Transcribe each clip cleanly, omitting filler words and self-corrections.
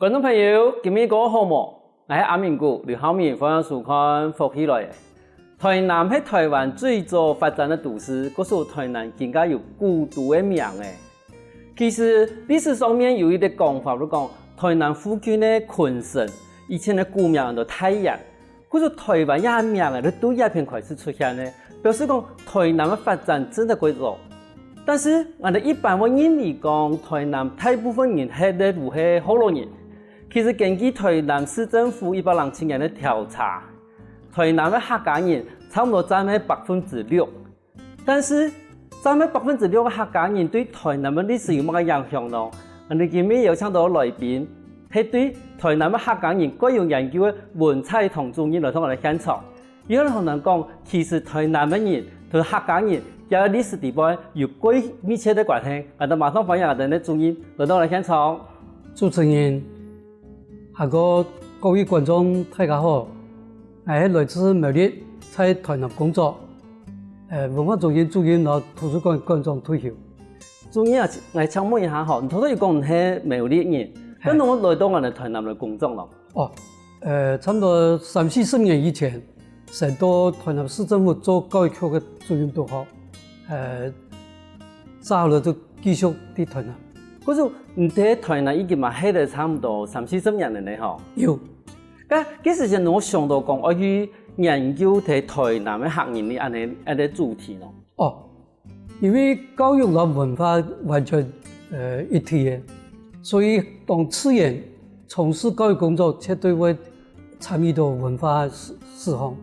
观众朋友，今日过好冇？我是阿明谷刘浩明，欢迎收看《福起来》。台南是台湾最早发展的都市，可是台南更加有古都的名诶。其实历史上面有一个讲法，就讲台南附近的昆城，以前的古名叫太阳。可是台湾也名诶，都鸦片开始出现呢，表示讲台南的发展真的几早。但是我哋一般的人嚟讲，台南大部分人係咧都係好多人。其實根據台南市政府107年的調查，台南的客家人差不多佔喺6%，但是佔喺6%嘅客家人對台南的歷史有乜嘅影響呢？我哋今日有請到來賓，係對台南的客家人各樣研究嘅文采同專業來同我哋現場。有人同人講，其實台南的人同客家人有歷史地位有幾密切的關係。我哋馬上歡迎我哋嘅專業來到我哋現場。主持人，下個各位觀眾大家好，我係來自苗栗，在台南工作，文化中心主任和圖書館館長退休。主任啊，我請問一下嗬，你頭先講你係苗栗人，咁我來到我哋台南嚟工作咯。哦，差不多30-40年以前，成到台南市政府做教育局嘅主任都好，之後就繼續喺台南。嗰時你喺台南已經嘛喺度差唔多30-40年了呢嗬。有。咁幾時先我想到講我去研究喺台南嘅客人呢一啲主題咯？哦，因為教育和文化完全一體嘅，所以當次元從事教育工作，絕對會參與到文化事項。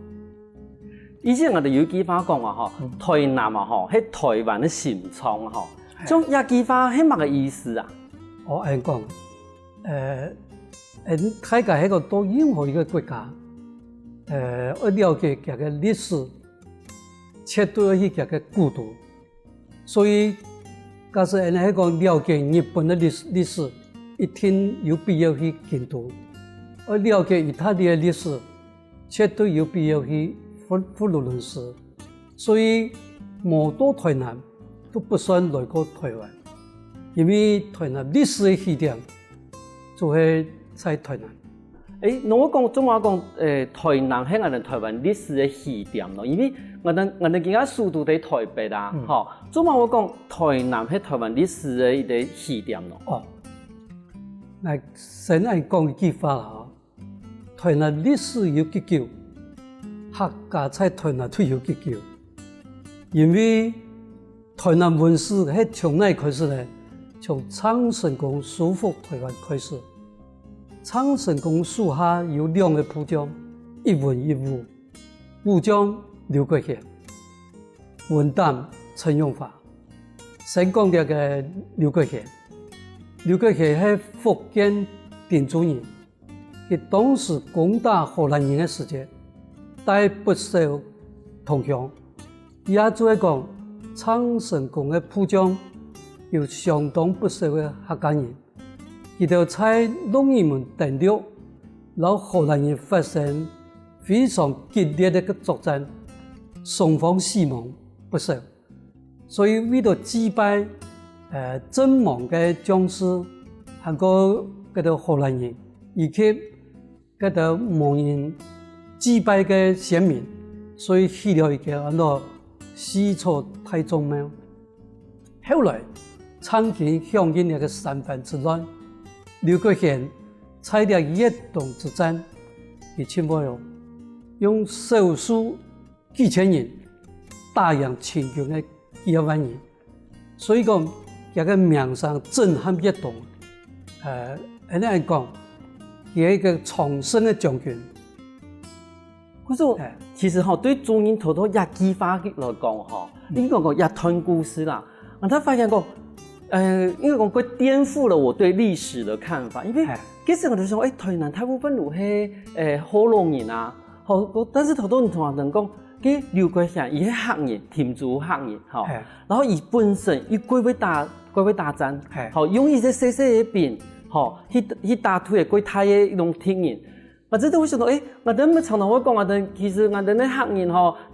以前我哋有句話講啊，台南啊，係台灣嘅心臟啊，咁一句話係乜嘅意思啊？我係講，大家係一個到任何一個國家，要了解佢嘅歷史，絕對要去佢嘅古都。所以，假使人係講了解日本嘅歷史，一定有必要去京都；要了解意大利嘅歷史，絕對有必要去佛羅倫斯。所以，冇到台南都不算來過台灣，因為台南歷史嘅起點就係在台南。我講中話講，台南係我哋台灣歷史嘅起點咯，因為我哋而家首都喺台北啦，嗬。中話我講台南係台灣歷史嘅一個起點咯。哦，嗱，先係講一句話啦，台南歷史有結構，客家在台南都有結構，因為台南文史係從哪開始呢？從蒼聖宮收復台灣開始。蒼聖宮屬下有2個部長，一文一武。武將劉國憲，文膽陳永發。先講到嘅劉國憲，劉國憲係福建汀州人，佢當時攻打荷蘭人嘅時節，帶不少同鄉，也就係講蒼聖宮嘅部長有相當不少嘅客家人。佢哋在鹿耳門登陸，然後荷蘭人發生非常激烈的作戰，雙方死亡不少。所以為咗擊敗陣亡嘅將士，還有嗰啲荷蘭人，以及嗰啲亡人擊敗嘅先民，所以起了一個叫做西楚太宗廟。後來參見響應那個三藩之亂。劉國憲參加越東之戰，佢前輩用少數幾千人打贏清軍嘅幾萬人，所以講佢嘅名聲震撼越東。人哋講佢係一個重生嘅將軍。可是其實嗬，對中人頭一句話嚟講嗬，應該講一段故事啦。我哋發現過。因為講佢顛覆了我對歷史的看法，因為其實我哋想，台南大部分都係荷蘭人啊，但是好多人同人講，佢劉國憲伊係客人，汀州客人，然後伊本身伊過會打戰，用伊隻細細嘅兵，去打退過太嘅一種敵人，或者都會想到，我哋咪常常會講，我哋其實我哋啲客人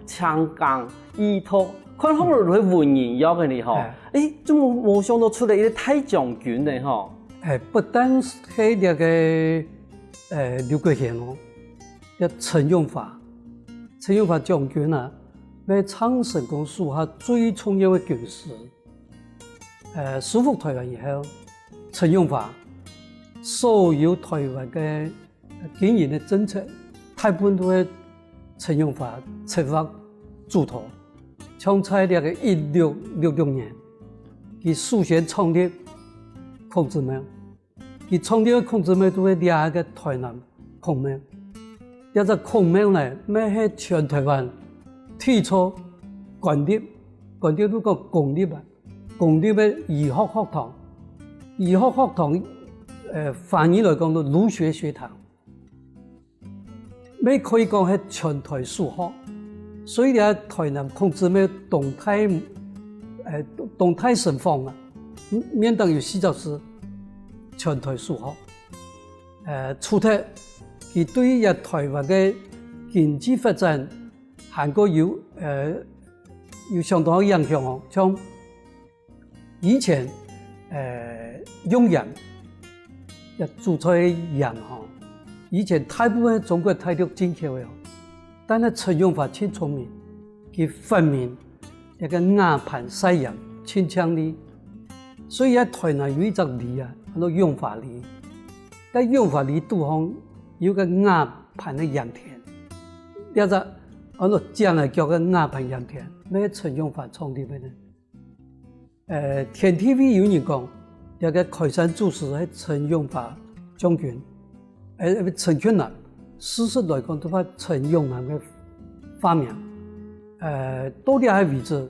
強幹依託。看好落去文言約嘅你嗬，怎麼冇想到出嚟一個太將軍咧嗬？不单是那个刘国贤哦，要陈永发将军啊，在昌盛公属下最重要的军事。收复台湾以后，陈永发所有台湾的经营的政策，大部分都係陳永發策劃主導。像在那個1666年，佢首先創立孔子廟，佢創立孔子廟都係兩個台南孔廟。一隻孔廟呢，咩係全台灣最初建立都講公立啊，公立嘅醫學學堂，翻譯來講到儒學學堂。咩可以講係全台數學，所以咧台南孔子廟動態盛況啊，面當有4教師全台數學。除咗佢對於台灣嘅經濟發展，韓國有相當嘅影響哦。像以前用鹽，煮出嘅鹽哦。以前大部分中國大陸進口嘅，但係陳永發真聰明，佢發明一個瓦盤曬鹽清強力，所以喺台南有一隻梨啊，叫做永發梨。喺永發梨肚方有個瓦盤嘅鹽田，一隻我哋將來叫個瓦盤鹽田，咩陳永發創立嘅呢？天 TV 有人講，一個開山祖師係陳永發將軍。陳俊南，事實來講都係陳永南嘅發明。多啲係位置，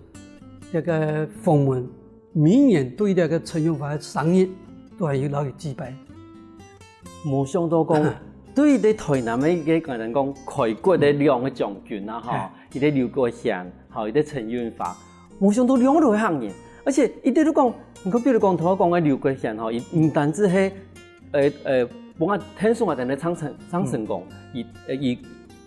一個訪問，明年對呢個陳永發嘅生日都係要攞去祭拜。冇想到講，對於台南嘅人講開國嘅兩個將軍啊，嚇，伊啲劉國祥，嚇，伊啲陳永發，冇想到兩個都係漢人，而且伊啲都講，比如講頭講嘅劉國祥，嚇，伊唔單止係幫我聽說我哋咧昌盛公，伊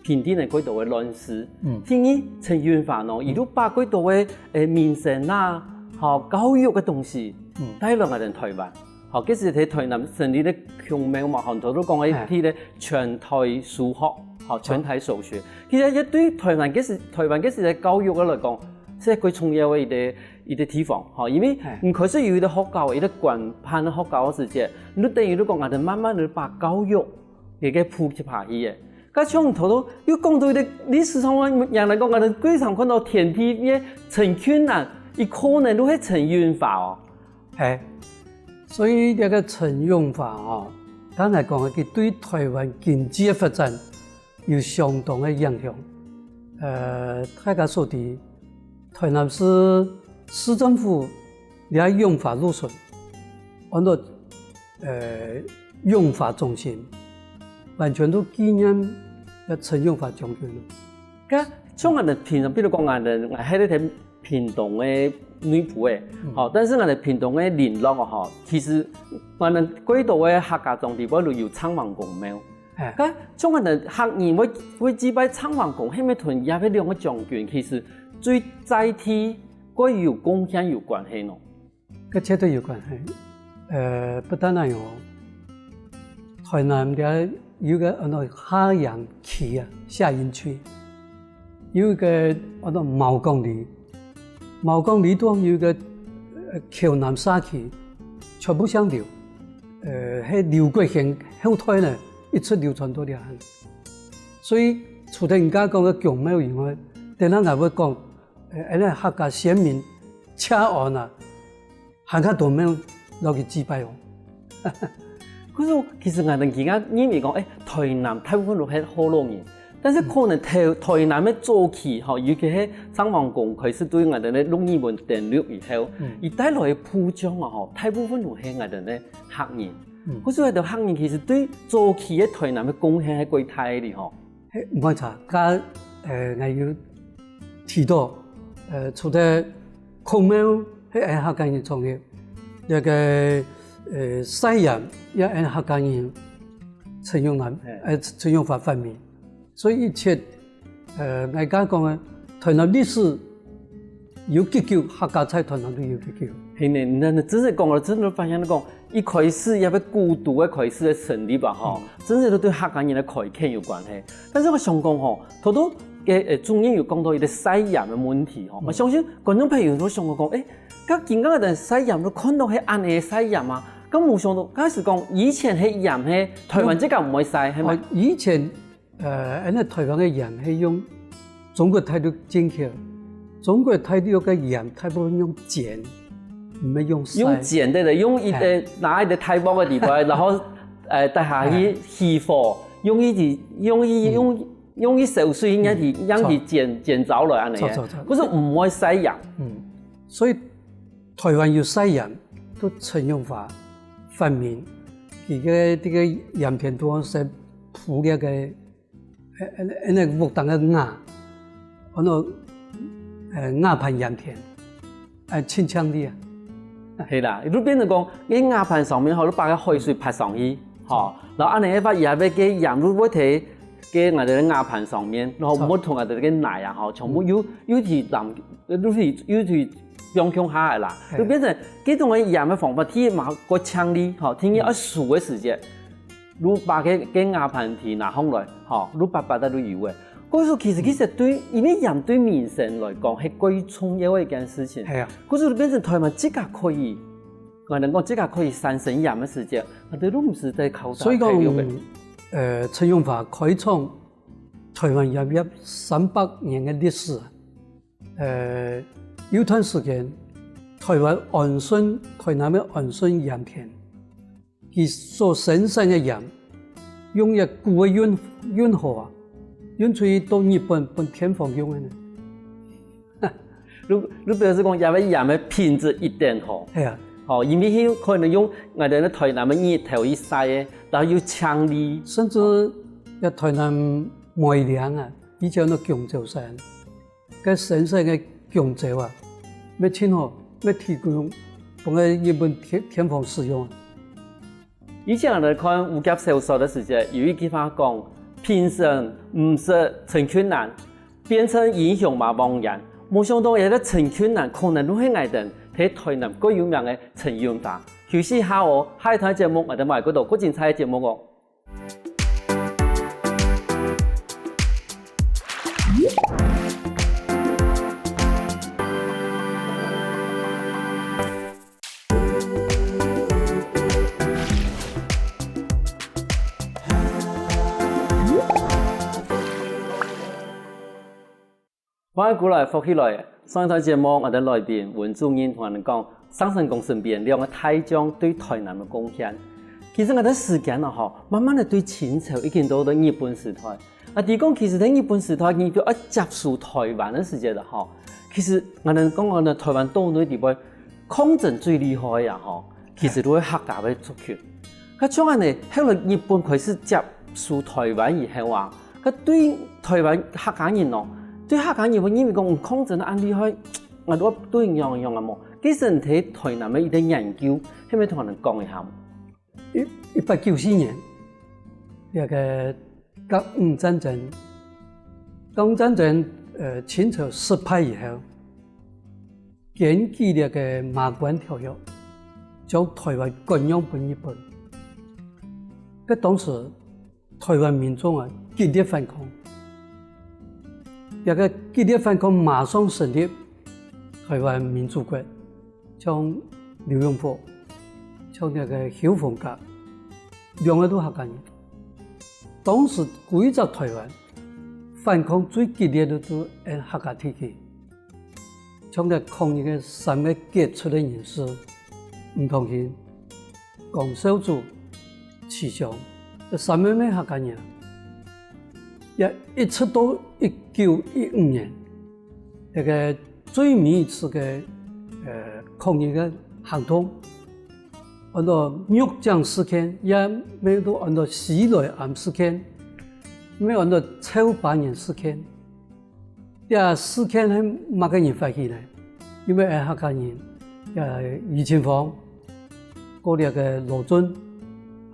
平定了幾多嘅亂事，聽伊陳永發咯，伊都把幾多嘅民生啊，嚇教育嘅東西帶落我哋台灣，嚇，嗰時喺台南成立咧孔廟嘛，很多都講一啲咧全台數學，嚇全台數學，其實一對台灣嗰時嘅教育嚟講，係幾重要嘅一個地方，嚇，因為唔可是有一個學校，一個廣泛嘅學校嘅時節，你等於你講我哋慢慢地把教育嘅普及下去嘅。咁從頭到要講到啲歷史上人嚟講，我哋經常看到天地嘅陳俊南，伊可能都係陳永發哦。係，所以呢個陳永發哦，單嚟講佢對台灣經濟嘅發展有相當嘅影響。大家所知，台南市政府也永發路順，按照永發中心，完全都紀念陳永發將軍咯。咁像我哋平常，比如講我哋喺呢啲屏東嘅女僕嘅，但是我哋屏東嘅連絡啊，其實我哋幾多嘅客家莊地嗰度有昌王公廟。咁像我哋客人會祭拜昌王公，係咪同也係兩個將軍其實最在地嗰有貢獻有關係咯？佢絕對有關係。不單係我，台南嘅有個下陽區啊，下營區有一個毛公里都有一個橋南沙區，全部相流。喺劉國興後台呢，一直流傳到啲人。所以除咗人家講嘅強廟以外，等下我會講。客家先民車案啊，行下度廟落去祭拜哦。其實我哋而家認為講，台南大部分都係好多人，但是可能台南嘅早期，尤其係昌王公開始對我哋嘅農業文登陸以後，而帶來嘅鋪張啊，大部分都係我哋嘅客人。所以我哋客人其實對早期嘅台南嘅貢獻係幾大嘅嗬。唔該查，家我要提到。除咗孔廟係客家人創業，一個西人也係客家人陳永發發明，所以一切我家講嘅台南歷史有結構，客家在台南都有結構。係呢，你真係講啦，真係發現講，一开始也要孤独的开始的成立吧吼，真正都对客家人的开垦有关系。但是我想讲吼，头都主任有讲到伊个晒盐的问题吼，我相信观众朋友都想讲，咁今个人晒盐都看到係安尼晒盐啊，咁冇想到，假使讲以前係盐係台灣即個唔會晒係咪？以前那台灣嘅鹽係用中國大陸進口，中國大陸嘅鹽大部分用鹼，唔係用曬。用鹼的，用一個拿一個太薄嘅地方，然後帶下去起火，用一手水讓佢鹼走來安尼嘅，嗰時唔會晒鹽。所以台灣要晒鹽都陳永華發明，佢嘅啲嘅鹽田都係鋪嘅那個木當嘅瓦，嗰個瓦盤鹽田，清香啲啊。係啦，都變成講，啲瓦盤上面，都把個海水拍上去，嚇，然後安尼一把鹽嘅鹽都會睇嘅我哋嘅瓦盤上面，然後唔好同我哋嘅奶啊，嚇，全部要去淋，要去用下啦，就變成幾種嘅鹽嘅方法，睇馬個槍力，嚇，聽一數嘅時間，如把嘅瓦盤提拿上來，嚇，如把得到油嘅。嗰時其實對，因為鹽對民生來講係最重要嘅一件事情。係啊，嗰時變成台灣即刻可以，我哋講即刻可以產生鹽嘅時間，我哋都唔是在靠大體嘅。陳永華開創台灣鹽業300年嘅歷史，有段時間台灣安順台南嘅安順鹽田，佢所生產嘅鹽用一股嘅運河啊。運出去到日本本天房用嘅呢？你表示講因為鹽嘅品質一定好，係啊，哦，因為佢可能用我哋嘅台南嘅日頭去曬嘅，然後要強力，甚至喺台南梅嶺啊，以前嘅強州山，嘅生產嘅強州啊，要清好，要提供幫個日本天房使用。以前我哋看武俠小說嘅時候，有一句話講。平生唔識陳近南，變成英雄嘛茫然。冇想到有個陳近南可能都係外人喺台南最有名嘅陳永華。休息下哦，下一台節目我哋埋嗰度，好精彩嘅節目哦。歡迎過來福起來！上一台節目我哋來賓文主任同我哋講生產工身邊兩個大將對台南嘅貢獻。其實我哋時間啊，慢慢地對清朝已經到咗日本時代。第講其實喺日本時代，你要接觸台灣嘅時間啦，其實我哋講我哋台灣島內地方抗爭最厲害呀，其實都係客家嘅族群。佢將我哋喺嚟日本開始接觸台灣以後啊，佢對台灣客家人咯。對客家人，因為講抗爭安厲害，我都一樣啊冇。其實你睇台南嘅一啲研究，係咪同人講一下？1894年，那個甲午戰爭，甲午戰爭清朝失敗以後，根據那個馬關條約，將台灣割讓俾日本。嗰當時台灣民眾啊激烈反抗。一個激烈反抗，馬上成立台灣民主國，像劉永福、像那個丘逢甲，兩個都客家人。當時規則台灣反抗最激烈的都係客家地區，像那抗議嘅3個傑出的人士，吳同憲、江少祖、徐翔，這3位係客家人。一直到1915年，那個最尾一次嘅抗議嘅行動，按照玉江事件，也沒有按照西來庵事件，沒有按照臭八年事件。事件係乜個人發起呢？因為係客家人，余清芳、嗰啲嘅羅俊、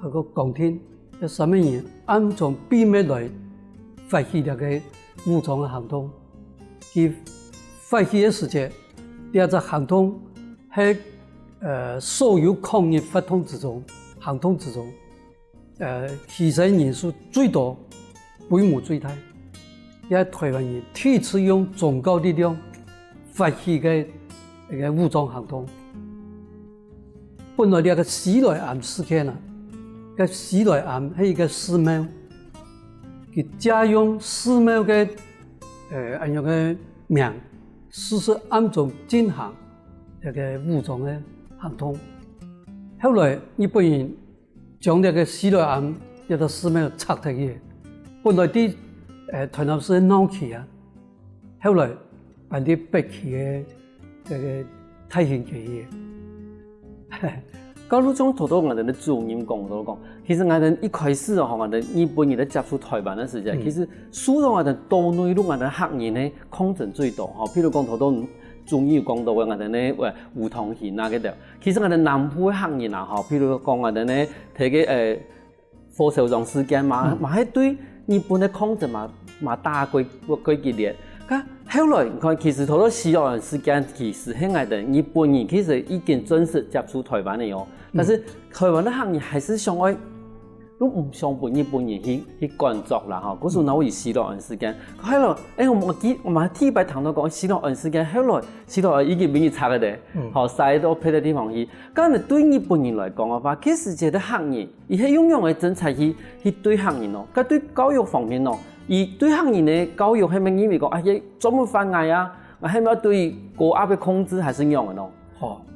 還有江天，這3個人暗中秘密來發起那個武裝嘅行動，佢發起嘅時間，第二隻行動係所有抗日发通之中，行通之中，牺牲人数最多、规模最大，也台湾人第一次用宗教力量发起嘅一個武裝行動。本來呢個史萊岩事件啊，個史萊岩係一個寺廟，佢借用寺廟嘅按樣嘅名，實施暗中進行一個武裝嘅行動。後來日本人將呢個史萊岩一個寺廟拆掉去，本來啲台南市鬧起啊，後來辦啲北起嘅這個太平記嘅。高路中頭到我哋嘅主任講到講，其實我哋一開始哦，我哋日本人咧接觸台灣嘅時間，其實輸到我哋島內陸我哋客人咧抗爭最多吼，譬如講頭到主任講到嘅我哋咧胡同賢啊嗰度，其實我哋南部嘅客人啊吼，譬如講我哋咧睇嘅火燒莊事件嘛係對日本嘅抗爭嘛打過激烈。後來你看，其實頭到西澳人事件，其實係我哋日本人其實已經正式接觸台灣嘅哦。但是台灣的客人還是想愛，都唔想俾日本人去關注啦嚇。嗰時候有西澳人事件，後來我咪第一擺聽到講西澳人事件，後來西澳已經俾人拆嘅咧，好曬到別的地方去。咁你對日本人來講嘅話，其實這個客人，而係用嘅政策去對客人咯，咁對教育方面咯。而對客人的教育係咪因為講啊，要專門翻譯啊，係咪對高壓嘅控制還是樣嘅咯？好，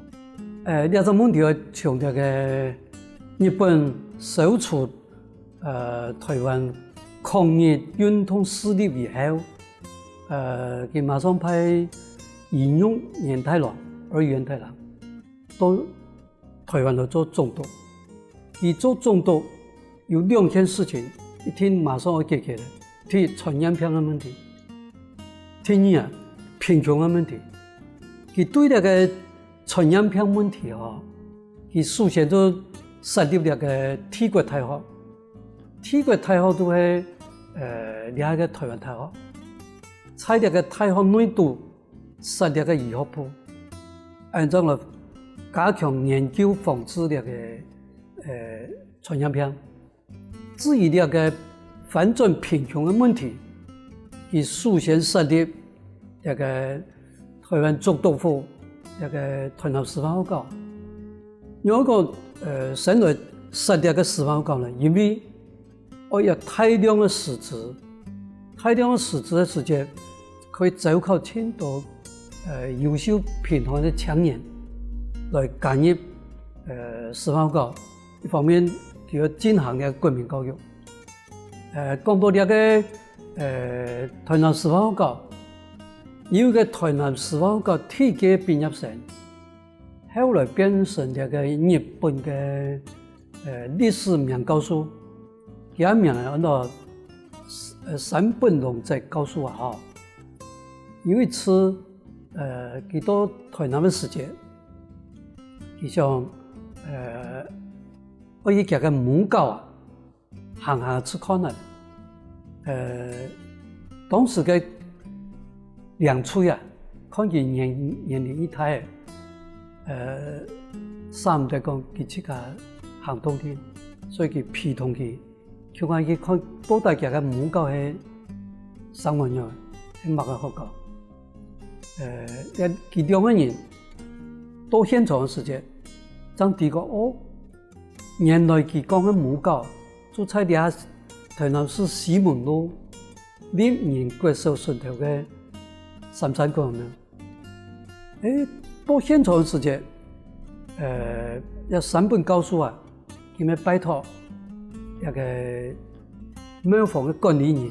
呢個問題係從這個日本首出台灣抗日運動勢力以後，佢馬上派義勇元太郎到台灣度做總督。佢做總督有兩件事情，一天馬上要解決嘅。第一，傳染病嘅問題；第二，貧窮嘅問題。佢對呢個傳染病問題佢首先就設立呢個帝國大學。帝國大學都係兩個台灣大學，在呢個大學內部設立個醫學部，按照了加強研究防治呢個傳染病。至於呢個反轉貧窮嘅問題，佢首先設立一個台灣總督府，一個台南師範學校。有一個省內設立嘅師範學校呢，因為我有大量嘅師資，嘅時間可以招考很多優秀平凡嘅青年來加入師範學校。一方面佢要進行嘅國民教育。講到呢個台南師範學校，有一個台南師範學校第一屆畢業生，後來變成呢個日本嘅歷史名教授，佢名係按照山本龍在教授啊。有一次佢到台南嘅時間，佢想我以這個母校啊。行去看啦，當時嘅兩歲啊，看見年齡一大，三代講佢自家行動啲，所以佢陪同佢，叫我去看到底佢嘅母校係什麼樣，係乜嘅學校。佢兩個人到現場嘅時間，張地講哦，原來佢講嘅母校。就在啲台南市西門路獵人國小順頭嘅三山公園。到現場時間，有山本教授啊，佢咪拜託一個廟房嘅管理員，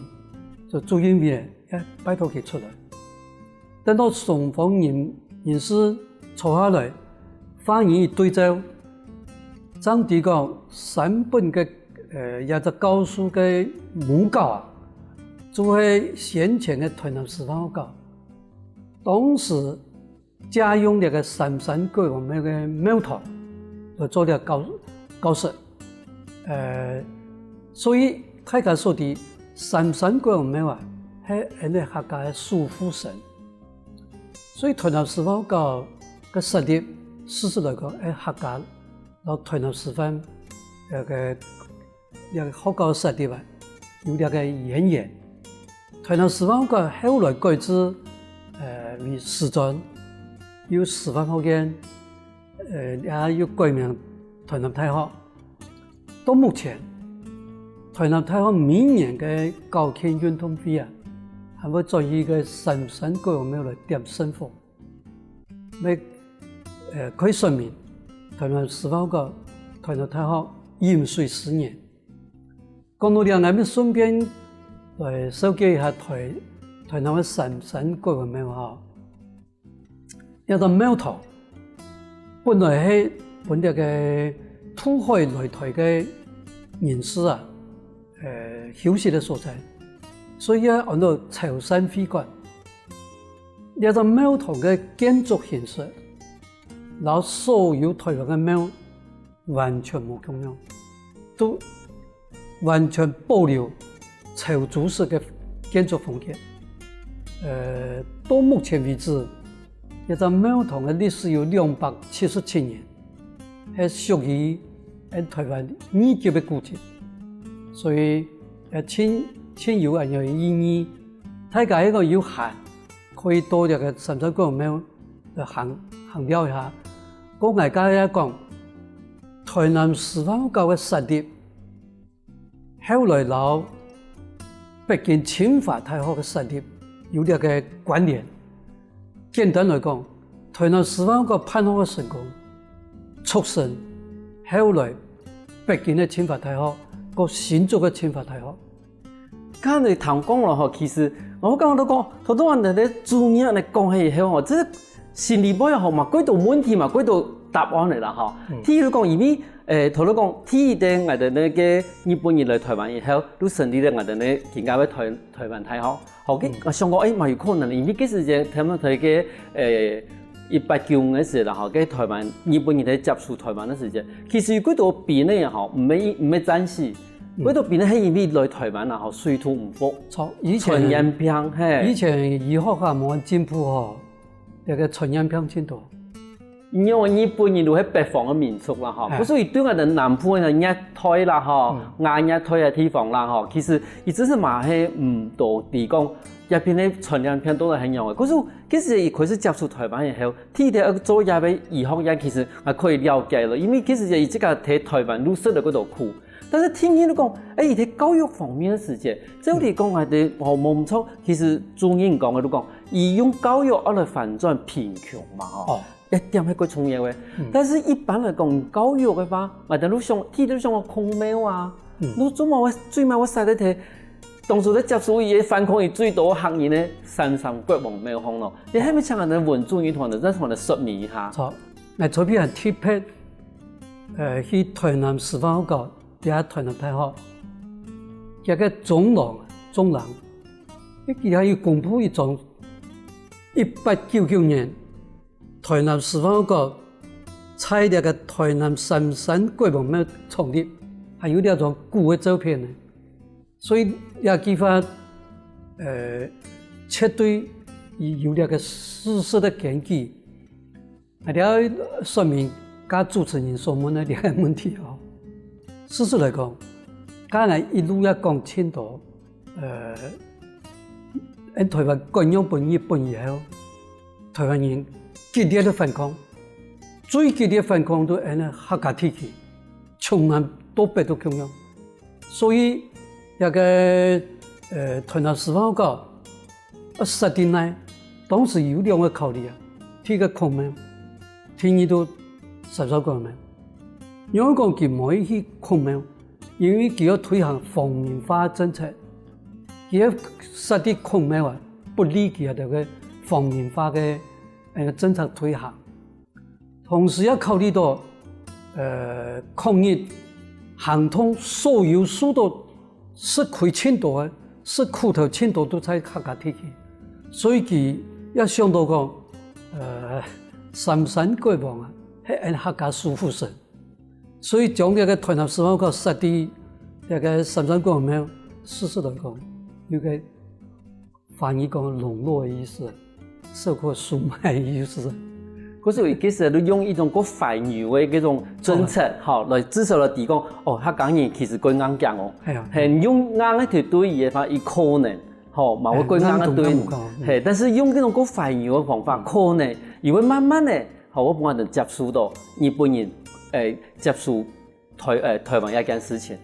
就朱英偉拜託佢出來。等到雙方人士坐下來，反映一對照，張地講山本嘅。也就教書嘅母校啊，就係先前嘅台南師範學校。當時借用呢個三山國王廟嘅廟堂嚟做呢個教室。所以大家說的三山國王廟啊，係人哋客家嘅守護神。所以台南師範學校嘅設立事实来讲，客家到台南师范学校设立啊，有个演员。台南师范学校后来改制为师专，有师范学院，也有改名台南大学。到目前，台南大学每年的校庆运动会啊，还会做一个三山国王庙来点圣火。可以说明台南师范学、台南大学延续10年。讲到两岸面顺便来收集一下台南的三山国王庙哈。一個廟頭本來係本地嘅土海來台嘅人士啊，休息嘅所在，所以啊按照潮汕會館，一個廟頭嘅建築形式，然後所有台灣嘅廟完全冇咁樣，都完全保留潮州式嘅建築風格。到目前為止，一個廟堂嘅歷史有277年，係屬於台灣2級嘅古蹟，所以千有人有意義。大家一個有閒可以到這個三山國王廟嚟行了一下。我大家一講，台南師範學校嘅設立，後來到北京清華大學嘅設立有這個關聯。簡單來講，台南師範學校辦學嘅成功，促成後來北京嘅清華大學個新竹嘅清華大學。剛才談講了吼，其實我剛剛都講，好多人哋專業嚟講起以後吼，即係心理保養嘛，幾道問題嘛，幾道答案嚟啦吼。譬如講，因為頭先講，第一代我哋那個日本人來台灣以後，都成立咗我哋呢間嘅台灣大學。後嘅我想講，咪有可能，因為嗰時嘅他們睇嘅1895嘅時啦，吼，嘅台灣日本人嚟接觸台灣嘅時節，其實幾道變咧吼，唔係戰死。嗰度變咧係因為來台灣啊，吼水土唔服，傳染病嘿。以前醫學啊冇進步吼，那個傳染病真多。因為日本人都係北方嘅民族啦，吼，所以對我哋南部嘅熱胎啦，吼，亞熱胎嘅地方啦，吼，其實伊只是嘛係唔多地講，入邊嘅傳染病都係很樣嘅。嗰時一開始接觸台灣以後，睇到做入嘅醫學人其實係可以了解咯，因為嗰時伊即個睇台灣綠色嘅嗰度苦。但是聽見都講，而喺教育方面嘅事情，即係講係啲學冇唔錯，其實中英講嘅都講，以用教育嚟反轉貧窮嘛，吼，一點係個重要嘅。但是一般嚟講，教育嘅話，我哋都想，睇到想個空廟啊，你做乜最尾我曬得睇，當初咧接觸伊反抗伊最多客人咧，三山國王廟行咯，你係咪請人哋文主任同人哋同人哋說明一下？錯，我這邊係特別，去台南師範學校。喺台南大學，一個中郎，佢係要公布一種1899年台南師範學校在呢個台南三山國王廟創立，係有呢種古嘅照片嘅，所以也記法絕對有呢個事實的根據，係了說明甲主持人所問的呢個問題哦。事實來講，剛才一路也講清楚，喺台灣割讓俾日本以後，台灣人激烈的反抗，最激烈的反抗都係客家地區，從南到北都咁樣。所以一個台南師範學校設定內，當時有兩個考慮啊，第一個空廟，第二都三山國王廟。因為講佢唔可以去空廟，因為佢要推行皇民化政策，佢要設立空廟啊，不利佢哋嘅皇民化嘅政策推行。同時要考慮到抗疫行通所有數都是虧錢多嘅，是苦頭錢多都在客家地區，所以佢要想到講三山國王啊，係客家守護神。所以將這個台南師範學校設立這個三山國王廟，事實來講，有個翻譯講籠絡的意思，受過出賣的意思。嗰時候其實都用一種個反右的嗰種政策，好來至少來提供哦，他講嘢其實佢硬講哦，係用硬一條對嘅話，伊可能，好冇會佢硬一對，係，但是用嗰種個反右嘅方法，可能，伊會慢慢嘅，好我幫人接受到日本人接受台灣一件事情。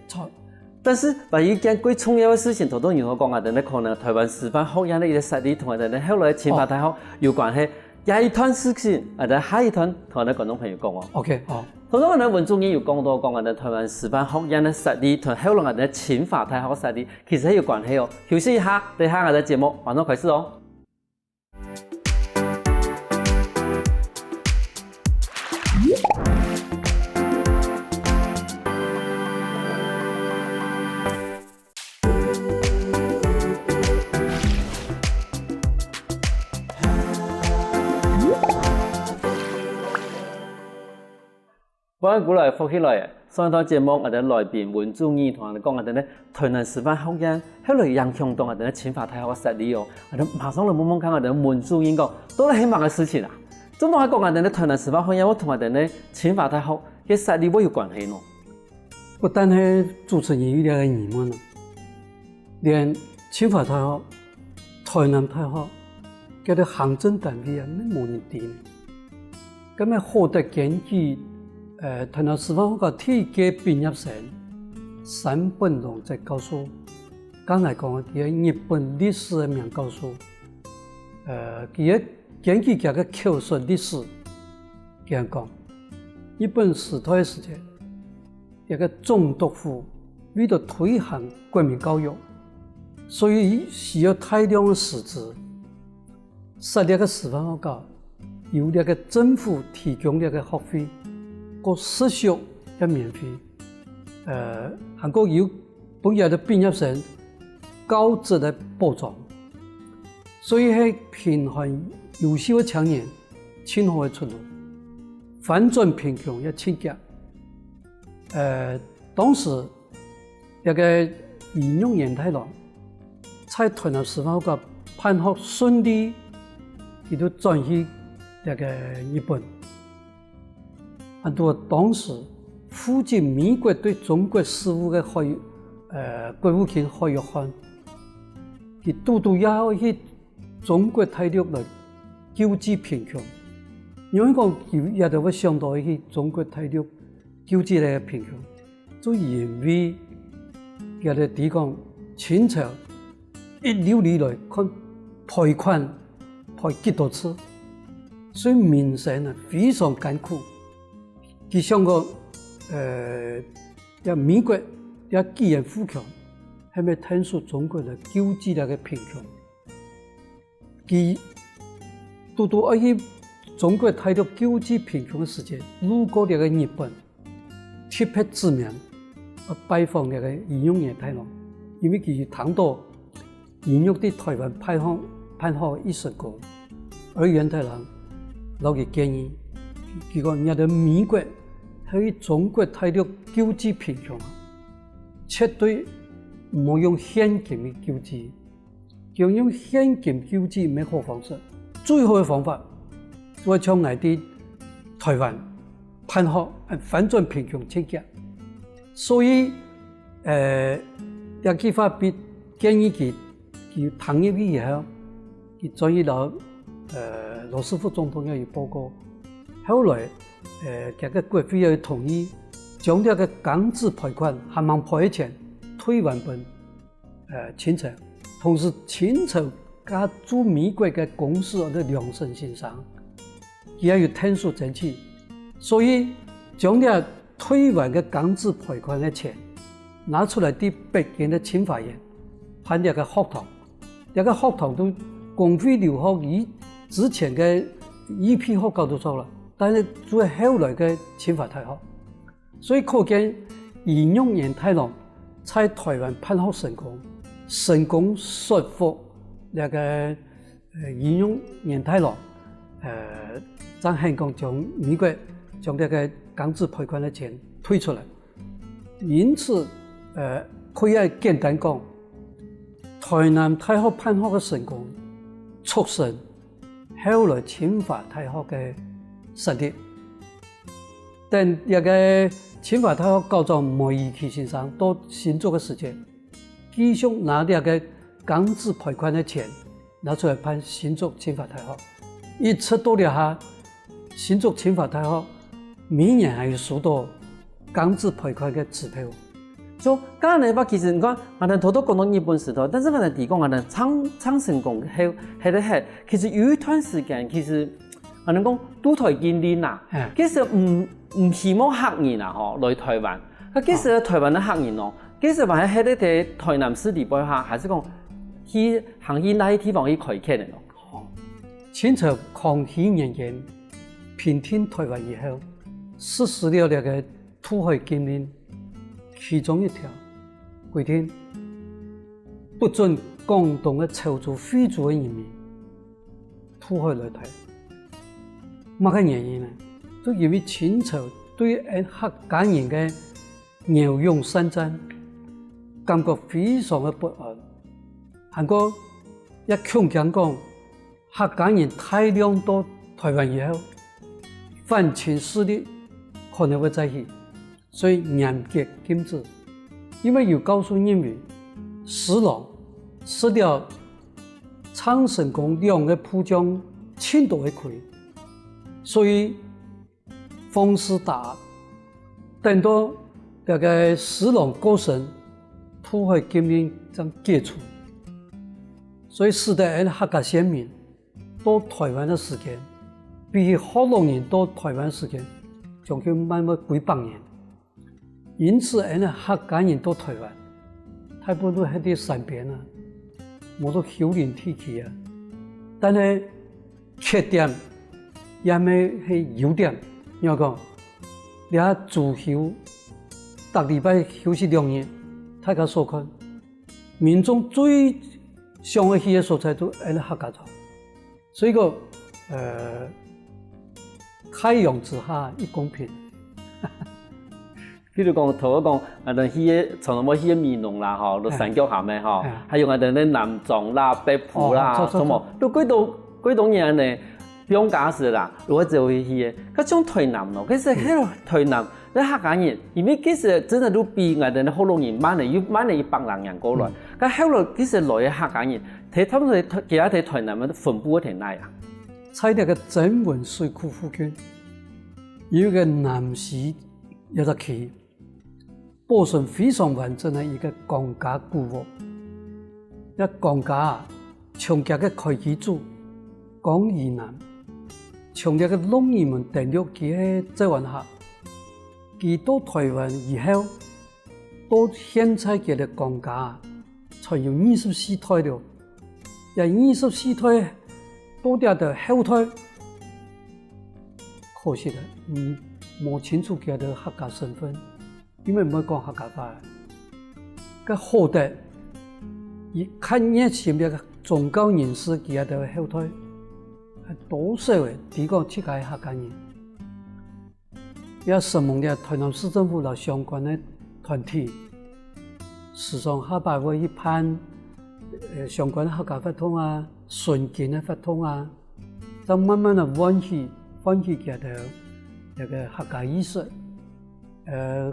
但是把一件最重要的事情，好多人都講啊，等你可能台灣師範學院的一個實力同埋等你後來清華大學有關係，有一段事情，但下一段同我哋觀眾朋友講哦。OK， 好。好多人文中醫有講到講啊，等台灣師範學院的實力同後來嘅清華大學實力，其實係有關係哦。休息一下，等下我哋節目馬上開始哦。歡迎過來復起來，上一堂節目我哋來賓文中醫同我哋講，我哋咧台南師範學院後來影響到我哋清華大學嘅實力哦。我哋馬上嚟問問看我哋文中醫講，都係希望嘅事情啦。怎麼講我哋咧台南師範學院，我同我哋咧清華大學嘅實力會有關係呢？不但係主持人有兩個疑問啦，連清華大學、台南大學佢哋行政單位啊，冇人掂，咁樣獲得檢舉。台南師範學校體檢畢業生山本龍在教授，剛才講嘅日本歷史嘅名教授，佢檢舉佢嘅口述歷史，佢講日本時代時期，一個總督府為了推行國民教育，所以需要大量嘅師資，設立個師範學校，由那個政府提供那個學費。個實習也免費，韓國有本地的畢業生高質的補助，所以係貧寒優秀的青年今後的出路，反轉貧窮也清潔。當時那個宜永源太郎在台南師範學校辦學順利，佢就轉去那個日本。很多當時負責美國對中國事務的國務卿何玉漢，佢都要去中國大陸來救濟貧窮。因為講也就會想到去中國大陸救濟呢個貧窮，就因為佢哋提講清朝一流以來看賠款賠幾多次，所以民生啊非常艱苦。佢想講，美國也既然富強，係咪聽說中國嚟救濟那個貧窮？佢都喺去中國大陸救濟貧窮嘅時間，路過那個日本，特別知名，拜訪那個宜永源太郎，因為佢談到宜永喺台灣辦學一成功，而源太郎老佢建議。佢講人哋美國喺中國大陸救濟貧窮，絕對唔好用現金去救濟，用現金救濟唔係好方式。最好嘅方法，我從我哋台灣辦學反轉貧窮清潔。所以有幾發別建議佢同意以後，佢轉移到羅斯福總統有報告。後來，這個國會又同意將這個港資賠款還蠻賠錢退還本清朝，同時清朝加駐美國的公司的良心先生，也有聽說爭取，所以將這退還的港資賠款的錢拿出來對北京的清華園辦這個學堂，這個學堂都公費留學以之前的一批學校都做了。但是主要後來嘅清華大學，所以可見宜永源太郎在台灣辦學成功說服那個宜永源太郎在香港將美國將這個港資賠款的錢退出來，因此可以簡單講，台南大學辦學嘅成功促成後來清華大學嘅实力。等那个清华大学高中梅贻琦先生到新竹的时间，继续拿那个港资赔款的钱拿出来办新竹清华大学，一直到了下新竹清华大学每年还有收到港资赔款的支票。就刚才吧，其实你看，我哋头都讲到日本时代，但是我哋提讲我哋昌成功系，其实有一段时间，其实我哋讲都台建立呐，其实唔希望客人啊吼来台湾，其实台湾的客人哦，其实話喺喺台南市地方下，還是講去行去那些地方去開墾的咯。清朝康熙年間平定台灣以後，實施了那個土海禁令，其中一條規定不准廣東的潮州、惠州的人民土海來台。乜個原因呢？都因為清朝對客家人的牛用山寨感覺非常的不安，韓國一強強講客家人大量到台灣以後，反清勢力可能會再起，所以嚴格禁止。因為有告訴人民，施琅失了昌成功兩個浦江千多的虧，所以封師打壓，等到那個施琅過身，土海禁令將解除，所以使得客家先民到台灣的時間，比起河洛人到台灣時間，將近慢慢幾百年。因此，客家人到台灣，大部分都喺啲山邊啊，冇到丘陵地區啊。但係缺點也咪係優點，因為講你喺自休，逐禮拜休息2日。大家所看，民眾最想去嘅所在都喺客家莊，所以個太陽之下一公平。譬如講頭講，哋去嘅從來冇去嘅美濃啦，嗬，到山腳下面嗬，還有哋啲南莊啦、北埔啦，什麼都幾多年呢，不用假設啦，如果就去嘅，嗰種台南咯，其實喺台南。啲客家人，因為其實真係都比我哋啲河洛人慢嚟100人過來，咁後來其實來嘅客家人，睇他們其他台南嘅分布喺哪啊？在那個曾文水庫附近，有一個南市一個區，保存非常完整嘅一個公家古屋。一公家從這個開基祖講以南，從這個農民們登陸佢在灣下。佢到台灣以後，到現在佢嘅公家，才有24胎了。有24胎，多啲嘅後胎，可惜啦，冇清楚佢嘅客家身份，因為唔會講客家話。個後代，一看熱心嘅宗教人士佢嘅後胎，係多少嘅，啲講自己係客家人。要審問了台南市政府和相關的團體，時常下擺會去判相關的客家法通啊、順建的法通啊，就慢慢的喚起佢哋那個客家意識。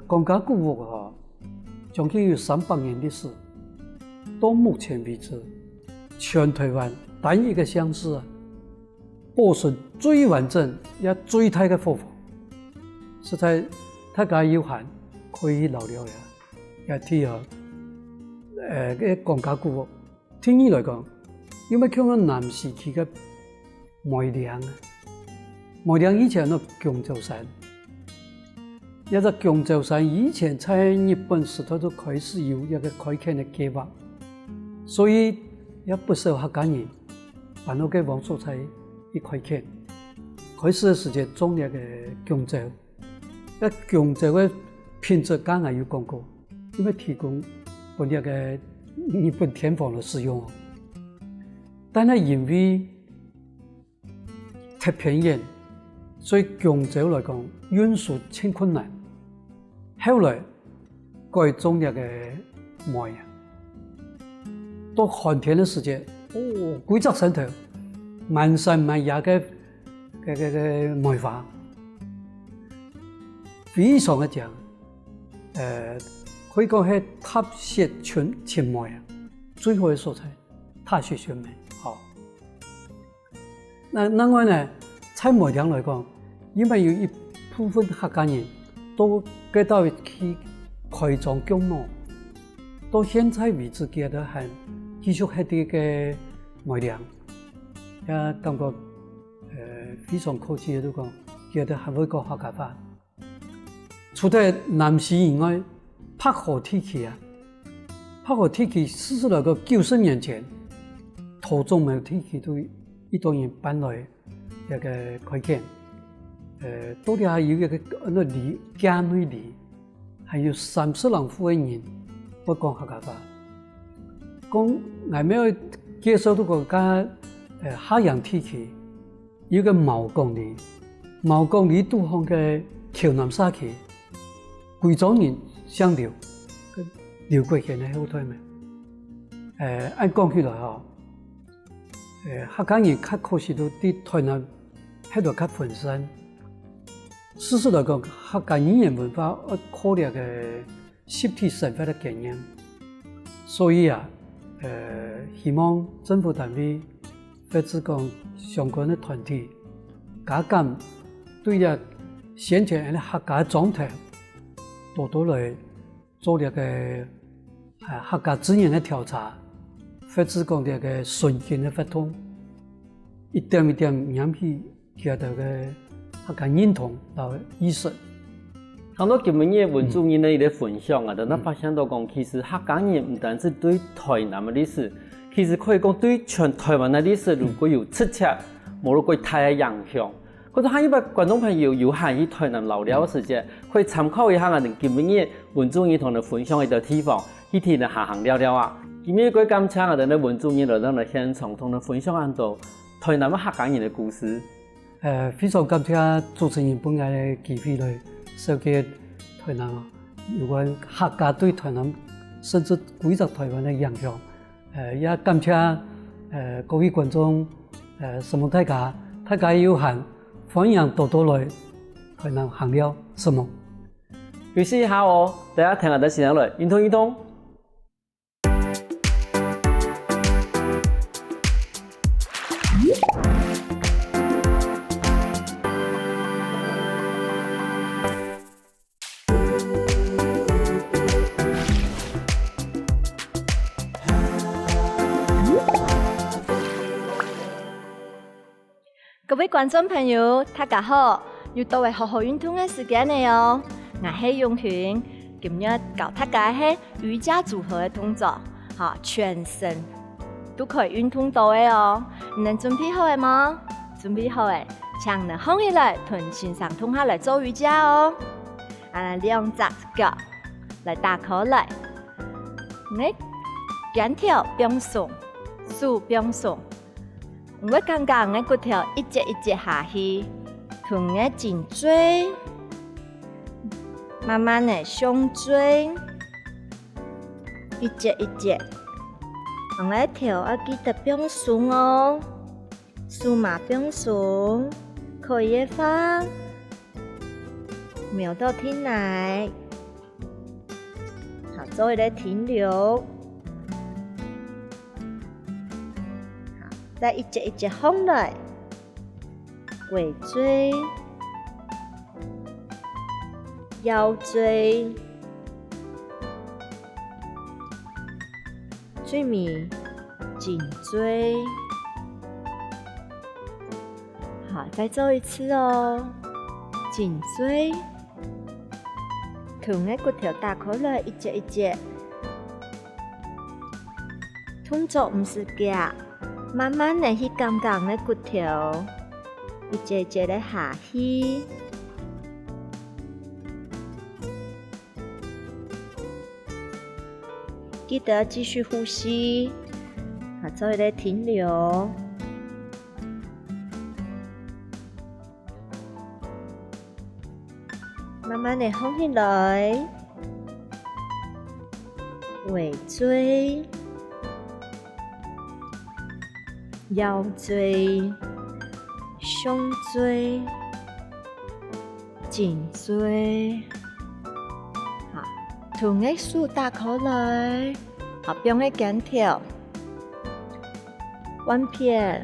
公家古屋嗬，將近有300年歷史，到目前為止，全台灣單一個鄉市啊，保存最完整也最大的佛法。實在大家有閒可以留了也睇下嘅公家古屋。聽你來講，因為講到南市區嘅梅嶺啊，梅嶺以前係強州山，一個強州山以前在日本時代都開始有一個開墾嘅計劃，所以也不少客家人搬到嘅黃素菜去開墾。開始嘅時間種一個強州。強州嘅品質剛才有講過，因為提供本地嘅日本田房嘅使用，但係因為太偏遠，所以強州來講運輸挺困難。後來改種一個梅啊，到寒天嘅時節，幾隻山頭，滿山滿野嘅梅花，非常的强，可以讲是踏雪寻梅啊，最好的素材，踏雪寻梅。好，那另外呢，在梅田来讲，因为有一部分客家人都给到去开创疆路，到现在为止，记得还继续喺啲嘅梅田，也感觉非常可惜嘅都讲，记得还会讲客家话。除咗南市以外，柏河地區啊，柏河地區40來個90年前，土中梅地區都一多人搬來一個開建，到底還有一個那里家內里，還有30人戶嘅人不講客家話，講我們介紹到個家下陽地區有個毛公里，毛公里都向嘅橋南沙區。貴州人想留過去嘅後退咪？按講起來吼，客家人較可惜都啲台南喺度較分散。事實來講，客家語言文化可能嘅實體生活嘅經驗，所以啊，希望政府單位或者講相關嘅團體加緊對個宣傳嘅客家狀態。多來做一個客家資源嘅調查，或者講一個順境嘅發通，一點一點引起佢哋嘅客家認同同意識。好多今日文主任嘅分享啊，就發現到講，其實客家人唔單止對台南嘅歷史，其實可以講對全台灣嘅歷史，如果有直接冇咗幾大嘅影響。嗰度喺一般觀眾朋友有閒去台南留了嘅時間，可以參考一下我哋今日文主任同你分享一個地方，去聽你下行聊聊啊。今日佢感謝我哋文主任來到嚟現場同你分享很多台南嘅客家人嘅故事。非常感謝主持人本嘅機會來紹介台南啊，有關客家對台南甚至貴州台灣嘅影響。也感謝各位觀眾，什麼大家有閒。歡迎多來台南行了什麼？休息一下哦，大家聽下啲時間來，運動運動。各位觀眾朋友，大家好！又到係學校運動嘅時間嚟哦。我係永權，今日教大家係瑜伽組合嘅動作，嚇全身都可以運動到嘅哦。你哋準備好嘅嗎？準備好嘅，請你放起來，臀前上痛下來做瑜伽哦。兩隻腳來打開來，你肩條變鬆，手變鬆。我剛剛嘅骨頭一節一節下去，臀嘅頸椎，慢慢嘅胸椎，一節一節。我嘅頭要記得變鬆哦，手嘛變鬆，可以放，瞄到天來，好，做一個停留。再一節一節放來，尾椎、腰椎、最尾頸椎。好，再做一次哦，頸椎，臀嘅骨頭打開來，一節一節，動作唔是夾。慢慢地去剛剛的骨頭，一節一節的下去，記得繼續呼吸，做一個停留，慢慢地放起來，尾椎。腰椎、上椎、颈椎，好，臀嘅竖打开来，好，并嘅减跳，弯片，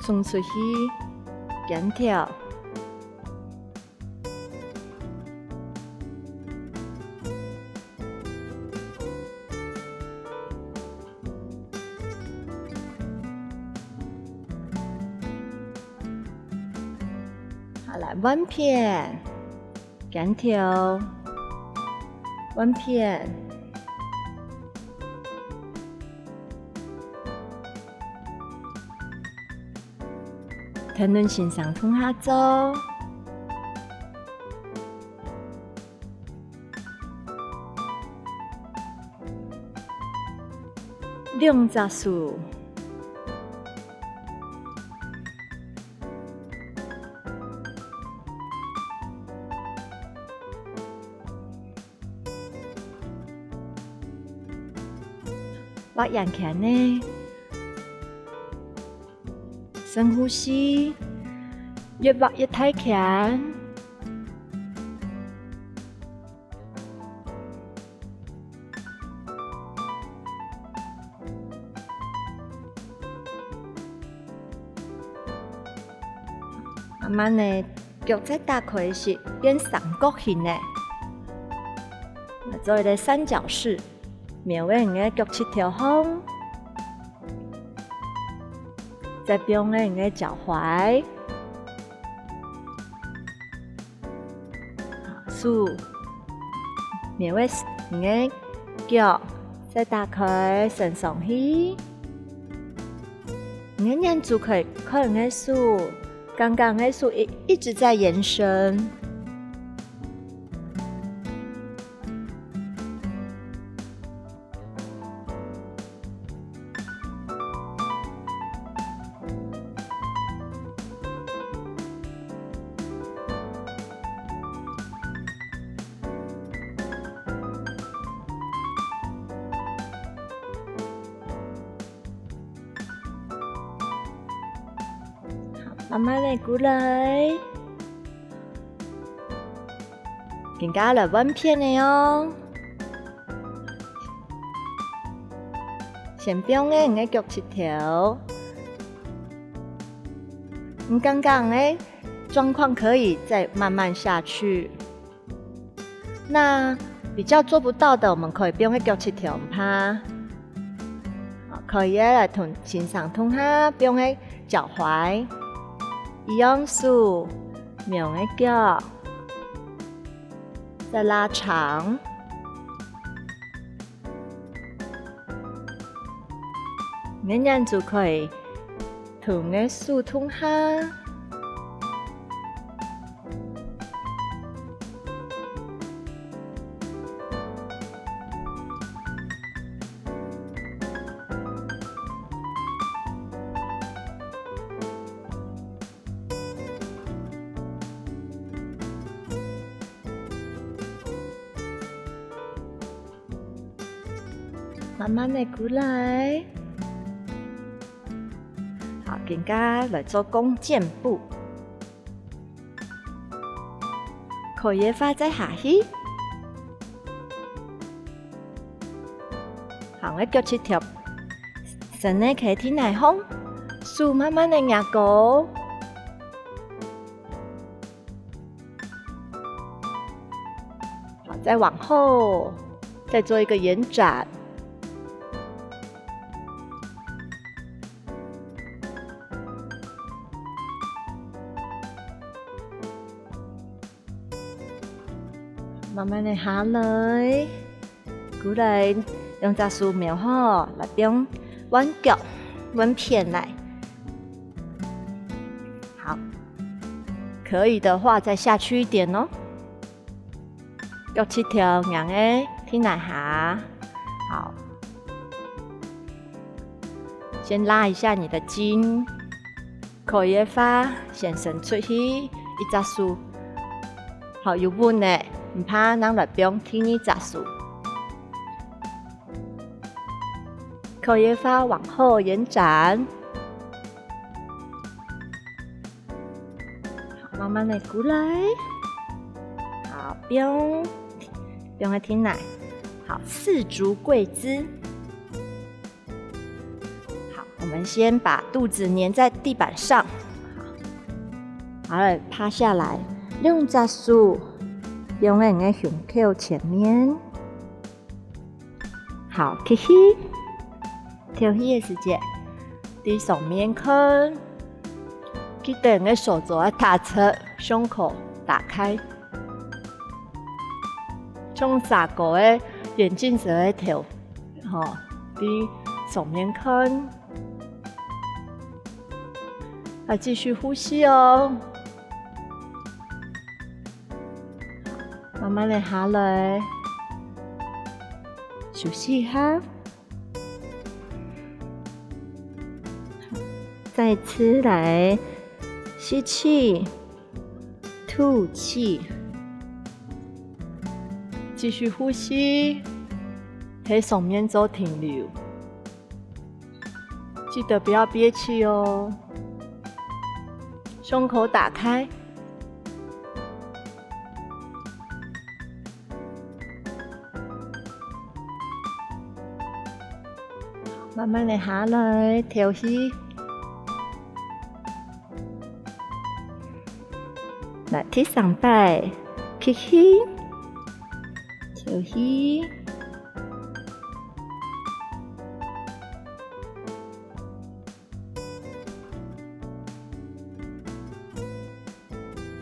冲出去，减跳。好，来弯片，减跳，弯片，天轮线上通下走，两只数。挖眼前呢，深呼吸，越挖越太强。慢慢的，脚再打开时变三角形的，做一个三角式。面位嘅腳切條空，再邊嘅嘅腳踝，數面位嘅腳再打開伸上去，嘅眼珠可能嘅數，剛剛嘅數一直在延伸。慢慢地鼓來，更加嚟彎片的哦。先邊嘅你嘅腳切條，你剛剛嘅狀況可以再慢慢下去。那比較做不到的，我們可以邊嘅腳切條唔怕，可以嚟同線上通下邊嘅腳踝。一樣數，苗嘅腳，再拉長，你眼就可以同嘅數通下，慢慢地鼓來，好，更加來做弓箭步，可以發在下去，好，我腳切條，身呢可以天來空，數慢慢地壓高，好，再往後，再做一個延展。慢慢地下來，鼓來用隻手苗吼來邊彎腳彎片來，好，可以的話再下去一點哦。腳切條硬誒，天來下，好，先拉一下你的筋，可以發先伸出去一隻手，好有穩誒。唔怕，咱來邊聽你雜數，口葉發往後延展，慢的过来。好，不用来听奶。好，四足跪姿。好，我们先把肚子粘在地板上。好了，趴下来，两只手用在你的胸口前面。好，吸气，调气的时间，在上面看，记得你的手肘要踏侧，胸口打开，从三个的眼镜蛇的头，好，在上面看，来继续呼吸哦。慢慢的下来，休息一下，再次来吸气，吐气，继续呼吸，在上面做停留，记得不要憋气哦，胸口打开。慢慢的下来，调息。来，第三摆，吸气，调息。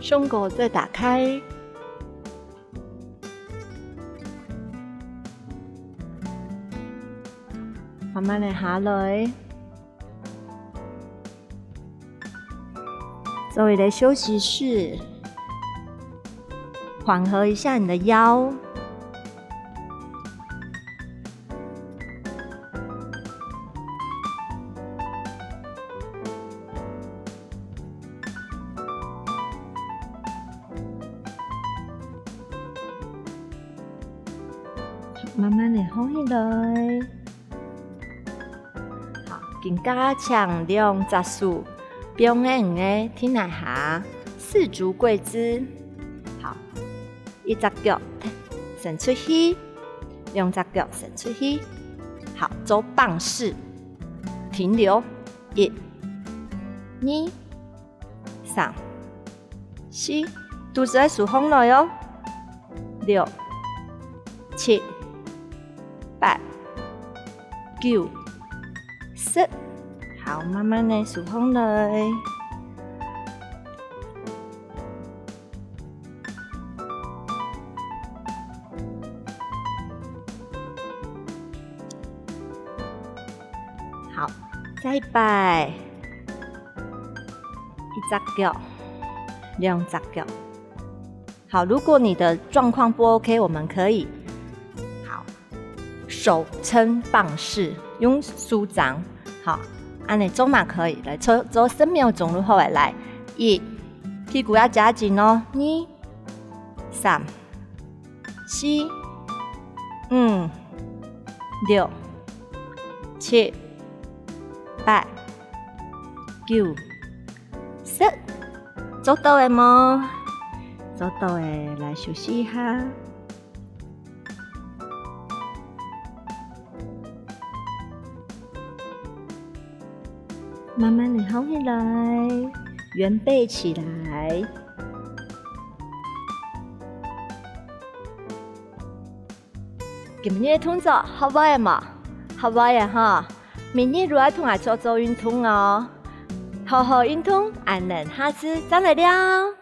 胸口再打开。慢慢的下来，周围的休息室，缓和一下你的腰。慢慢的放起来。更加强两只手并用的挺来下，四足跪姿。好，一只脚伸出去，两只脚伸出去。好，做棒式，停留。1、2、3、4，肚子要竖起来哟。6、7、8、9、10，好，慢慢的竖起来。好，再摆，一只脚，两只脚。好，如果你的状况不 OK， 我们可以好手撑棒式，用手掌。好，按你做嘛可以，来做10秒钟就好了。来，1，屁股要夹紧哦。2、3、4、5、6、7、8、9、10，做到了吗？做到了，来休息一下。慢慢的好起来，圆背起来。今日的动作好玩嘛？好玩呀哈！明日如果同我做运动哦，好好运动，俺能下次再来了。